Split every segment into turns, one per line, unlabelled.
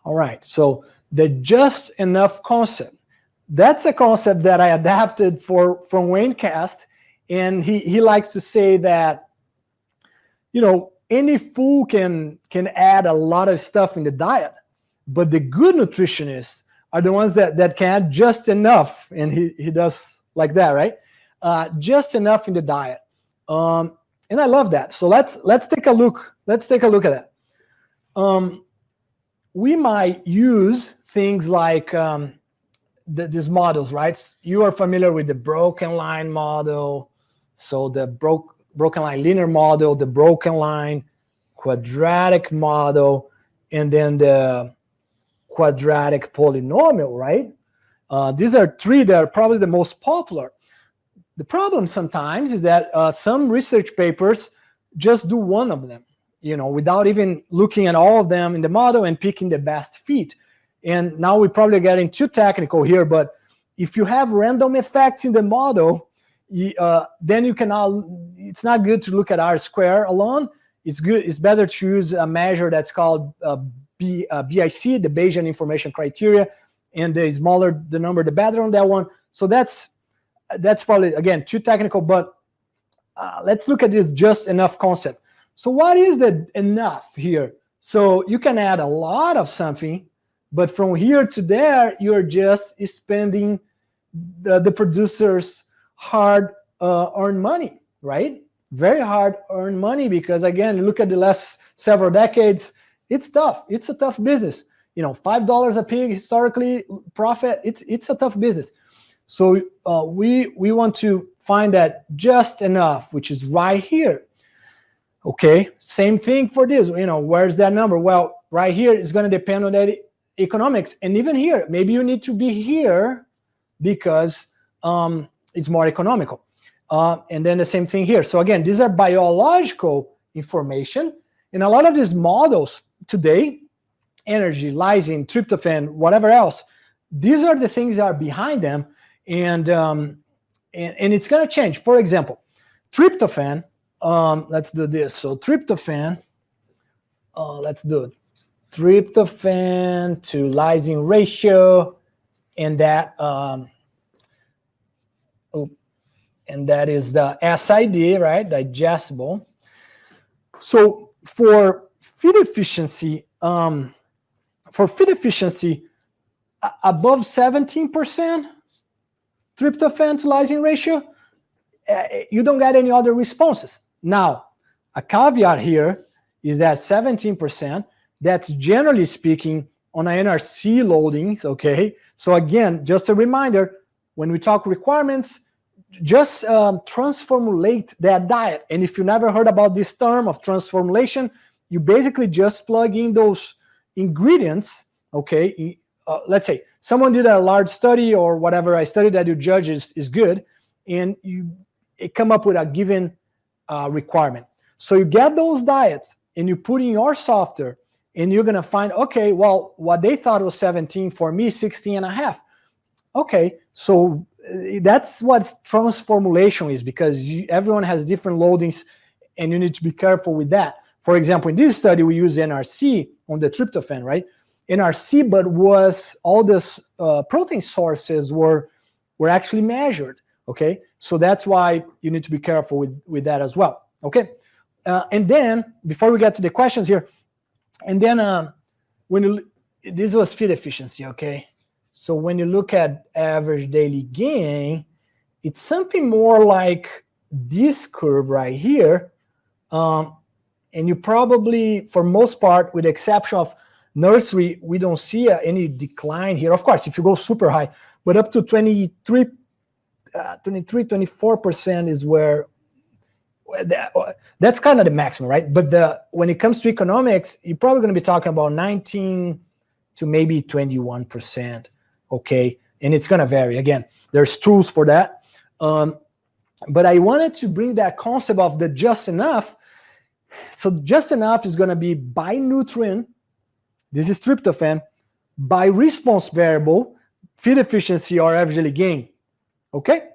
All right, so the just enough concept. That's a concept that I adapted from Wayncast, and he likes to say that, you know, any fool can add a lot of stuff in the diet, but the good nutritionists are the ones that can add just enough, and he does like that, right? Just enough in the diet, and I love that. So let's take a look. Let's take a look at that. We might use things like these models, right? You are familiar with the broken line model, so the broken line linear model, the broken line quadratic model, and then the quadratic polynomial, right? These are three that are probably the most popular. The problem sometimes is that some research papers just do one of them, you know, without even looking at all of them in the model and picking the best fit. And now we're probably getting too technical here, but if you have random effects in the model, then you cannot, it's not good to look at R-square alone. It's better to use a measure that's called BIC, the Bayesian Information Criteria, and the smaller the number, the better on that one. So that's probably, again, too technical, but let's look at this just enough concept. So what is the enough here? So you can add a lot of something, but from here to there, you're just spending the producer's hard-earned money, right? Very hard-earned money, because again, look at the last several decades. It's tough. It's a tough business. You know, $5 a pig historically profit. It's a tough business. So we want to find that just enough, which is right here. Okay, same thing for this. You know, where's that number? Well, right here is going to depend on that economics, and even here, maybe you need to be here because it's more economical. And then the same thing here. So again, these are biological information, and a lot of these models today, energy, lysine, tryptophan, whatever else, these are the things that are behind them, and it's going to change. For example, tryptophan. Let's do this. So tryptophan, let's do it. Tryptophan to lysine ratio, and that and that is the SID, right? Digestible. So for feed efficiency, above 17% tryptophan to lysine ratio, you don't get any other responses. Now, a caveat here is that 17%, that's generally speaking on NRC loadings, okay? So again, just a reminder, when we talk requirements, just transformulate that diet. And if you never heard about this term of transformulation, you basically just plug in those ingredients, okay? Let's say someone did a large study or whatever, a study that you judge is good, and you come up with a given requirement. So you get those diets and you put in your software, and you're going to find, okay, well, what they thought was 17, for me, 16 and a half. Okay, so that's what transformulation is, because everyone has different loadings, and you need to be careful with that. For example, in this study, we use NRC on the tryptophan, right? NRC, but was all this protein sources were actually measured, okay? So that's why you need to be careful with that as well, okay? And then, before we get to the questions here, and then this was feed efficiency, okay? So when you look at average daily gain, it's something more like this curve right here. And you probably, for most part, with the exception of nursery, we don't see any decline here. Of course, if you go super high, but up to 24% is where that's kind of the maximum, right? But when it comes to economics, you're probably going to be talking about 19 to maybe 21%, okay? And it's going to vary. Again, there's tools for that. But I wanted to bring that concept of the just enough. So just enough is going to be by nutrient, this is tryptophan, by response variable, feed efficiency or average daily gain, okay?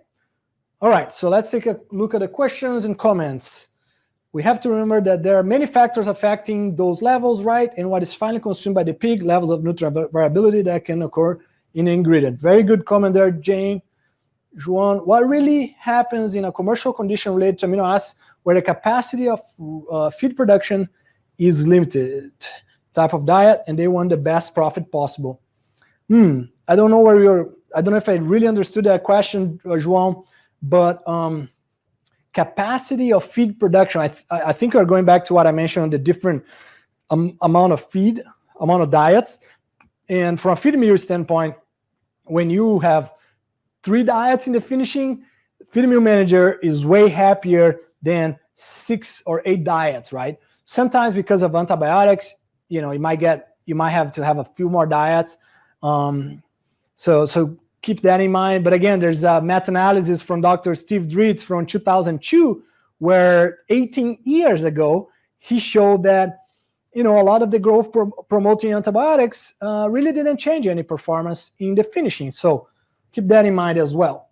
All right, so let's take a look at the questions and comments. we have to remember that there are many factors affecting those levels, right? And what is finally consumed by the pig, levels of nutrient variability that can occur in the ingredient. Very good comment there, Jane. Juan, what really happens in a commercial condition related to amino acids where the capacity of feed production is limited type of diet and they want the best profit possible? I don't know I don't know if I really understood that question, Juan, but capacity of feed production, I think we're going back to what I mentioned on the different amount of diets. And from a feed meal standpoint, when you have 3 diets in the finishing, feed meal manager is way happier than 6 or 8 diets, right? Sometimes because of antibiotics, you might have to have a few more diets. So keep that in mind. But again, there's a meta-analysis from Dr. Steve Dritz from 2002, where 18 years ago, he showed that, a lot of the growth promoting antibiotics really didn't change any performance in the finishing. So keep that in mind as well.